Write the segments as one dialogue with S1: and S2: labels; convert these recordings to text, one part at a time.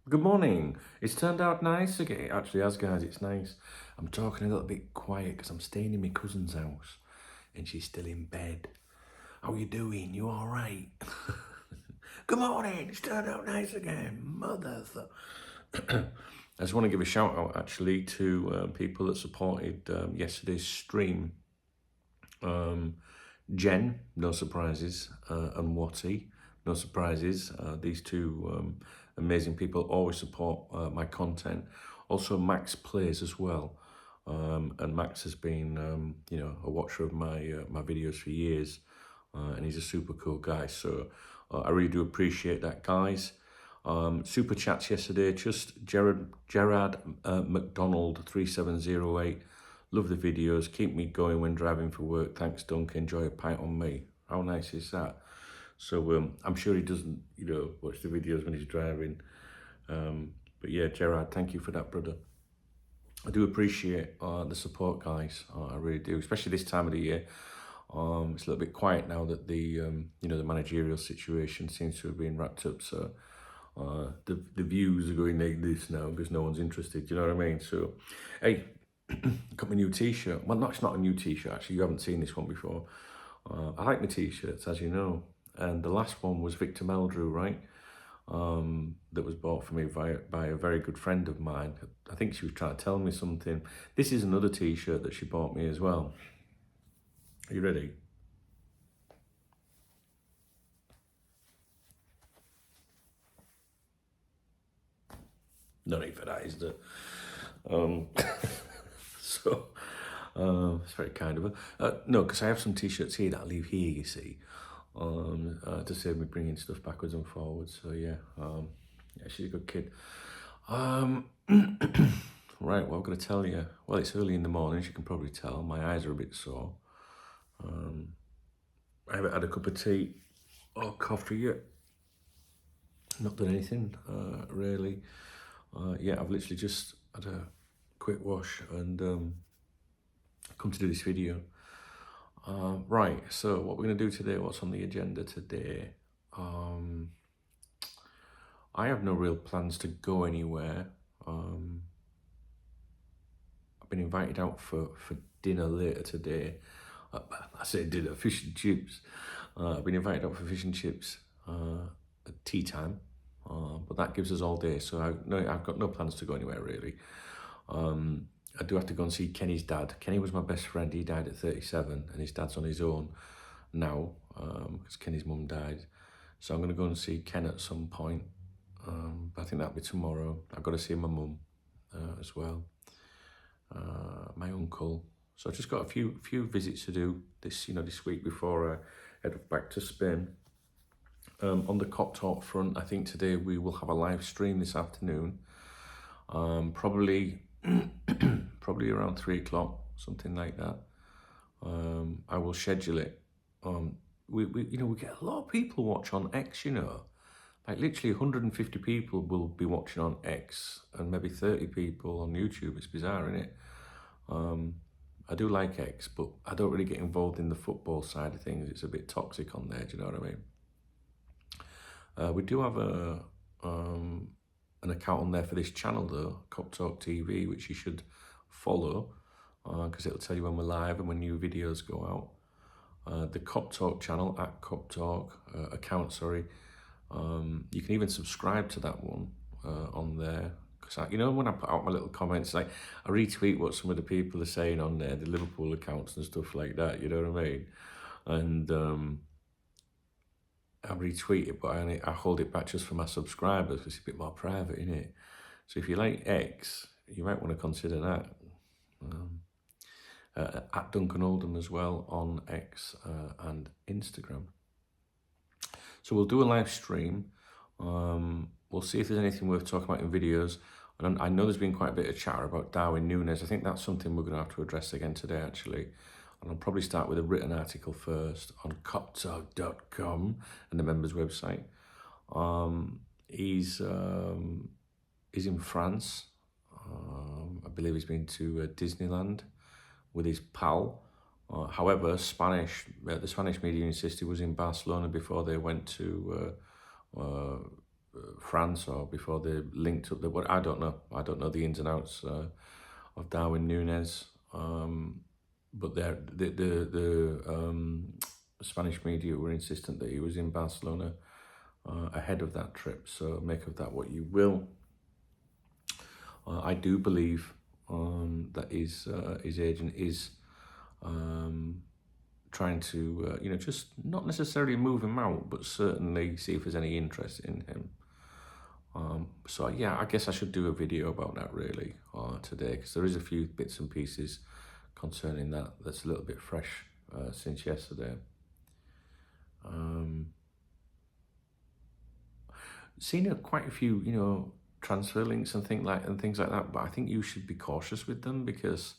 S1: Good morning. It's turned out nice again. It actually has, guys. It's nice. I'm talking a little bit quiet because I'm staying in my cousin's house and she's still in bed. How you doing? You all right? Good morning. It's turned out nice again. Mother. I just want to give a shout out actually to people that supported yesterday's stream. Jen, no surprises, and Watty, no surprises. These two amazing people always support my content. Also, Max plays as well, and Max has been, a watcher of my my videos for years, and he's a super cool guy. So I really do appreciate that, guys. Super chats yesterday. Just Gerard McDonald 3708. Love the videos. Keep me going when driving for work. Thanks, Dunk. Enjoy a pint on me. How nice is that? So I'm sure he doesn't, watch the videos when he's driving. But yeah, Gerard, thank you for that, brother. I do appreciate the support, guys. I really do, especially this time of the year. It's a little bit quiet now that the the managerial situation seems to have been wrapped up. So the views are going like this now because no one's interested. You know what I mean? So, hey, got my new T-shirt. Well, it's not a new T-shirt actually. You haven't seen this one before. I like my T-shirts, as you know. And the last one was Victor Meldrew, right? That was bought for me by a very good friend of mine. I think she was trying to tell me something. This is another T-shirt that she bought me as well. Are you ready? No need for that, is there? So, it's very kind of her. No, because I have some T-shirts here that I leave here, you see, to save me bringing stuff backwards and forwards. So yeah, she's a good kid. Right, what I'm going to tell you. Well, it's early in the morning, as you can probably tell. My eyes are a bit sore. I haven't had a cup of tea or coffee yet. Not done anything, really. Yeah, I've literally just had a quick wash and come to do this video. Right, so what we're going to do today, what's on the agenda today? I have no real plans to go anywhere. I've been invited out for dinner later today. I say dinner, fish and chips. I've been invited out for fish and chips at tea time, but that gives us all day, so I've got no plans to go anywhere really. I do have to go and see Kenny's dad. Kenny was my best friend. He died at 37, and his dad's on his own now because Kenny's mum died. So I'm going to go and see Ken at some point. But I think that'll be tomorrow. I've got to see my mum as well, my uncle. So I've just got a few visits to do this week before I head back to Spain. On the Cop Talk front, I think today we will have a live stream this afternoon. Probably around 3 o'clock, something like that. I will schedule it. We get a lot of people watch on X, like literally 150 people will be watching on X and maybe 30 people on YouTube. It's bizarre, isn't it? I do like X, but I don't really get involved in the football side of things. It's a bit toxic on there, do you know what I mean? We do have an account on there for this channel though, Cop Talk TV, which you should follow because it'll tell you when we're live and when new videos go out. The Cop Talk channel, at Cop Talk account, sorry. You can even subscribe to that one on there. Because when I put out my little comments, like I retweet what some of the people are saying on there, the Liverpool accounts and stuff like that, you know what I mean? And I retweet it, but I hold it back just for my subscribers because it's a bit more private, isn't it? So if you like X, you might want to consider that. At Duncan Oldham as well on X and Instagram. So we'll do a live stream. We'll see if there's anything worth talking about in videos. And I know there's been quite a bit of chatter about Darwin Núñez. I think that's something we're going to have to address again today, actually. And I'll probably start with a written article first on coptalk.com and the members' website. He's in France. I believe he's been to Disneyland with his pal. However, the Spanish media insist he was in Barcelona before they went to France or before they linked up. I don't know. I don't know the ins and outs of Darwin Núñez. But the Spanish media were insistent that he was in Barcelona ahead of that trip. So make of that what you will. I do believe that his agent is trying to, just not necessarily move him out, but certainly see if there's any interest in him. So yeah, I guess I should do a video about that really today, because there is a few bits and pieces concerning that that's a little bit fresh since yesterday. Seen quite a few, transfer links and things like that, but I think you should be cautious with them because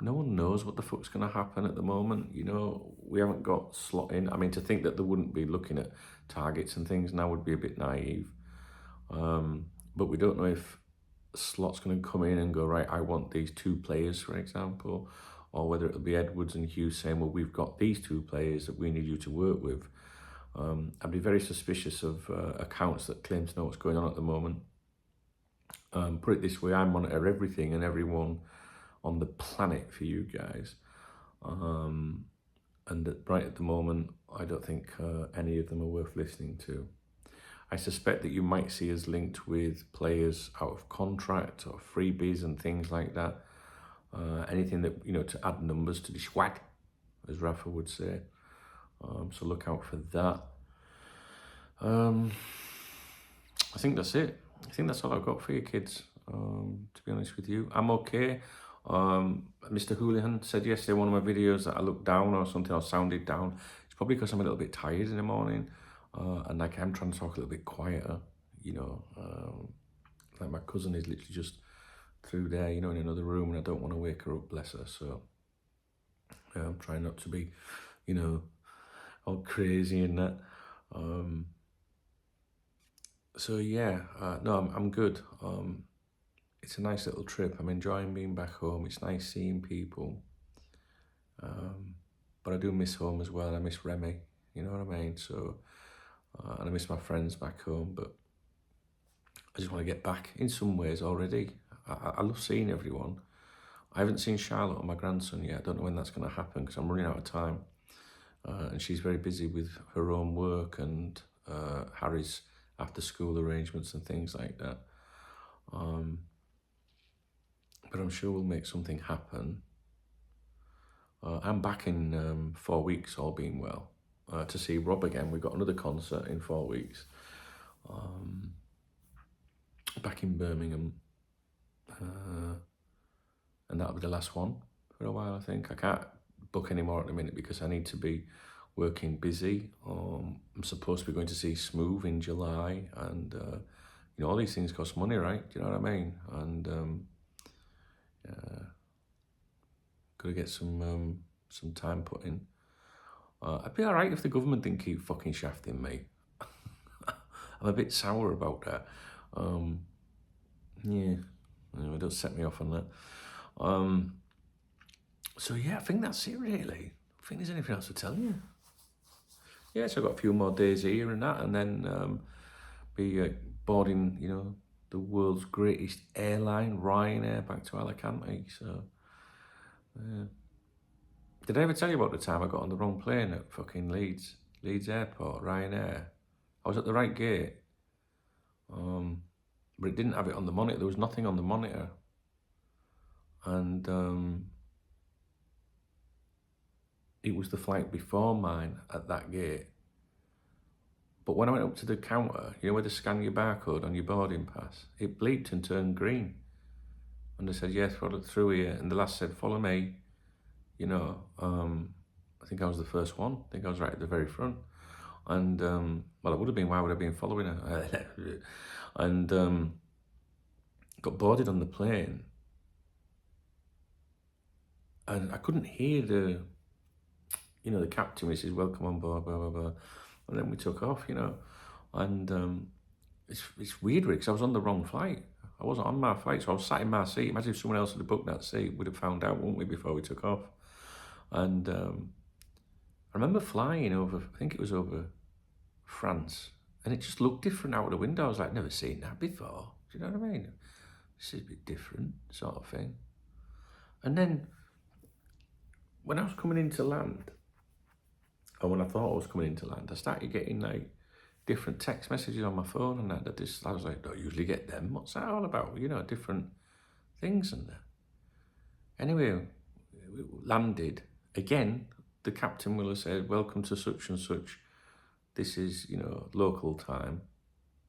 S1: no one knows what the fuck's going to happen at the moment. We haven't got slot in. I mean, to think that they wouldn't be looking at targets and things now would be a bit naive. But we don't know if slot's going to come in and go, right, I want these 2 players, for example, or whether it'll be Edwards and Hughes saying, well, we've got these 2 players that we need you to work with. I'd be very suspicious of accounts that claim to know what's going on at the moment. Put it this way, I monitor everything and everyone on the planet for you guys. And right at the moment, I don't think any of them are worth listening to. I suspect that you might see us linked with players out of contract or freebies and things like that. Anything that, to add numbers to the swag, as Rafa would say. So look out for that. I think that's it. I think that's all I've got for you kids, to be honest with you. I'm okay. Mr. Hoolihan said yesterday in one of my videos that I looked down or something, or sounded down. It's probably because I'm a little bit tired in the morning. And like I'm trying to talk a little bit quieter, like my cousin is literally just through there, in another room, and I don't want to wake her up, bless her. So I'm trying not to be, all crazy and that. So yeah, no, I'm good. It's a nice little trip. I'm enjoying being back home. It's nice seeing people. But I do miss home as well. I miss Remy, you know what I mean? So, and I miss my friends back home, but I just want to get back in some ways already. I love seeing everyone. I haven't seen Charlotte or my grandson yet. I don't know when that's going to happen because I'm running out of time. And she's very busy with her own work and Harry's after school arrangements and things like that. But I'm sure we'll make something happen. I'm back in 4 weeks, all being well, to see Rob again. We've got another concert in 4 weeks. Back in Birmingham. And that'll be the last one for a while, I think. I can't book any more at the minute because I need to be working busy. I'm supposed to be going to see Smooth in July, and all these things cost money, right? Do you know what I mean? And got to get some time put in. I'd be all right if the government didn't keep fucking shafting me. I'm a bit sour about that. Yeah, anyway, don't set me off on that. So yeah, I think that's it really. I think there's anything else to tell you. Yeah, so I've got a few more days here and that, and then be boarding, the world's greatest airline, Ryanair, back to Alicante. So, did I ever tell you about the time I got on the wrong plane at fucking Leeds Airport, Ryanair? I was at the right gate, but it didn't have it on the monitor. There was nothing on the monitor. And it was the flight before mine at that gate. But when I went up to the counter, where they scan your barcode on your boarding pass, it bleeped and turned green. And they said, yes, follow through here. And the last said, follow me. I think I was the first one. I think I was right at the very front. And, well, it would have been, why would I have been following her? And got boarded on the plane. And I couldn't hear the captain, which says, welcome on board, blah, blah, blah. And then we took off, and it's weird because I was on the wrong flight. I wasn't on my flight, so I was sat in my seat. Imagine if someone else had booked that seat, we'd have found out, wouldn't we, before we took off. And I remember flying over, I think it was over France, And it just looked different out of the window. I was like, never seen that before. Do you know what I mean? This is a bit different, sort of thing. And then, when I was coming into land, or when I thought I was coming into land, I started getting like different text messages on my phone and that. I was like, don't usually get them. What's that all about? You know, different things and that. Anyway, we landed. Again, the captain will have said, welcome to such and such. This is, you know, local time.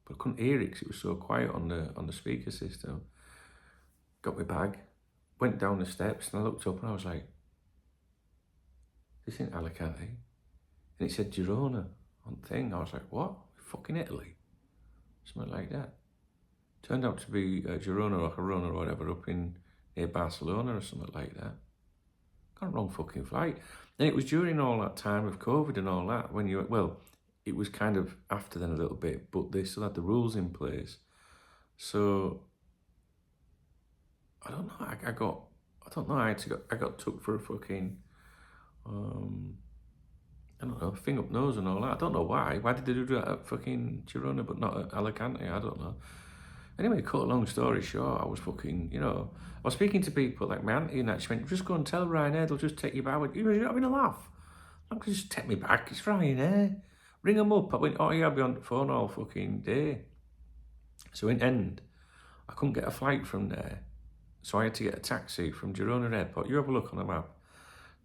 S1: But I couldn't hear it because it was so quiet on the speaker system. Got my bag, went down the steps, and I looked up and I was like, this ain't Alicante. And it said Girona on the thing. I was like, what? Fucking Italy? Something like that. Turned out to be Girona or Girona or whatever up in near Barcelona or something like that. Got a wrong fucking flight. And it was during all that time of COVID and all that when it was kind of after then a little bit, but they still had the rules in place. So I don't know. I got took for a fucking I don't know, thing up nose and all that. I don't know why. Why did they do that at fucking Girona but not at Alicante? I don't know. Anyway, cut a long story short, I was fucking, you know, I was speaking to people like my auntie and that. She went, just go and tell Ryanair, they'll just take you back. I went, you're not having a laugh. I'm going to just take me back. It's Ryanair. Ring them up. I went, oh yeah, I'll be on the phone all fucking day. So in end, I couldn't get a flight from there. So I had to get a taxi from Girona Airport. You have a look on the map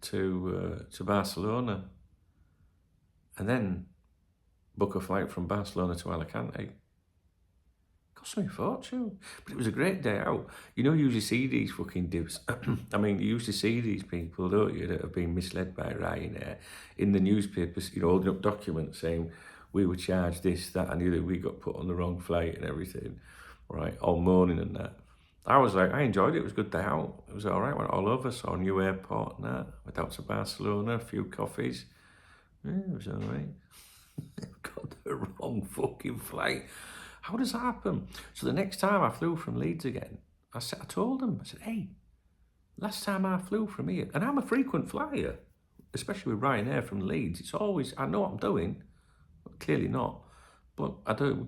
S1: to Barcelona. And then book a flight from Barcelona to Alicante. Cost me a fortune. But it was a great day out. You know, you usually see these fucking divs. I mean, you usually see these people, don't you, that have been misled by Ryanair in the newspapers, you know, holding up documents saying we were charged this, that, and the other, we got put on the wrong flight and everything, right? All moaning and that. I was like, I enjoyed it. It was a good day out. It was all right. Went all over, saw a new airport and that. Went out to Barcelona, a few coffees. Yeah, it was all right. Got the wrong fucking flight. How does that happen? So the next time I flew from Leeds again, I told them, I said, hey, last time I flew from here, and I'm a frequent flyer, especially with Ryanair from Leeds, it's always, I know what I'm doing, but clearly not, but I do.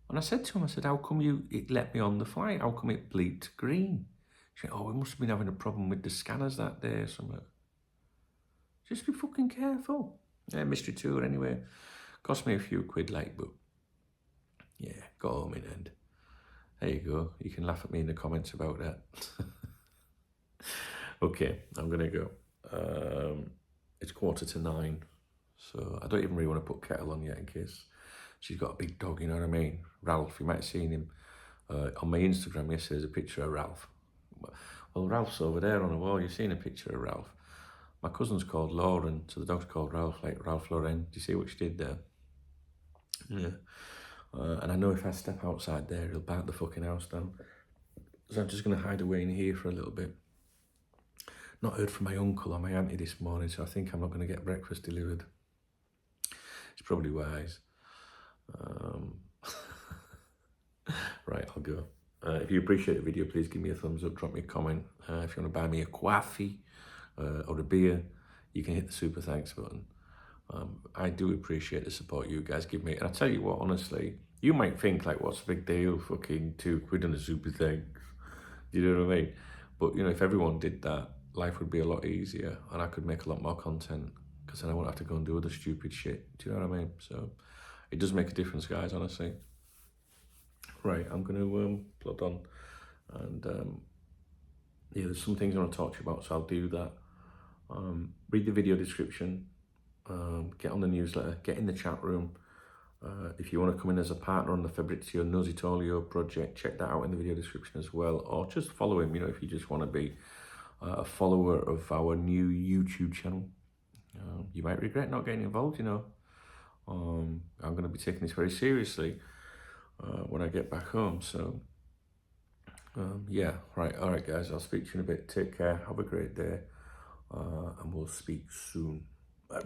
S1: And I said to him, I said, how come it let me on the flight? How come it bleeped green? She went, oh, we must have been having a problem with the scanners that day or something. Just be fucking careful. Yeah, mystery tour anyway. Cost me a few quid like, but yeah, got home in end. There you go. You can laugh at me in the comments about that. Okay, I'm going to go. It's 9:15, so I don't even really want to put kettle on yet in case she's got a big dog, you know what I mean? Ralph, you might have seen him on my Instagram yesterday. There's a picture of Ralph. Well, Ralph's over there on the wall. You've seen a picture of Ralph. My cousin's called Lauren, so the dog's called Ralph, like Ralph Lauren. Do you see what she did there? Yeah. And I know if I step outside there, he'll bark the fucking house down. So I'm just going to hide away in here for a little bit. Not heard from my uncle or my auntie this morning, so I think I'm not going to get breakfast delivered. It's probably wise. Right, I'll go. If you appreciate the video, please give me a thumbs up, drop me a comment. If you want to buy me a coffee or a beer, you can hit the super thanks button. I do appreciate the support you guys give me. And I tell you what, honestly, you might think like, what's the big deal? Fucking £2 on a super thanks. You know what I mean? But you know, if everyone did that, life would be a lot easier and I could make a lot more content because then I won't have to go and do other stupid shit. Do you know what I mean? So it does make a difference, guys, honestly. Right, I'm going to plug on and yeah, there's some things I want to talk to you about, so I'll do that. Read the video description, get on the newsletter, get in the chat room. If you want to come in as a partner on the Fabrizio Nositolio project, check that out in the video description as well, or just follow him, you know, if you just want to be a follower of our new YouTube channel. You might regret not getting involved, you know. I'm going to be taking this very seriously when I get back home, so yeah, right, all right guys, I'll speak to you in a bit. Take care, have a great day, and we'll speak soon. Bye.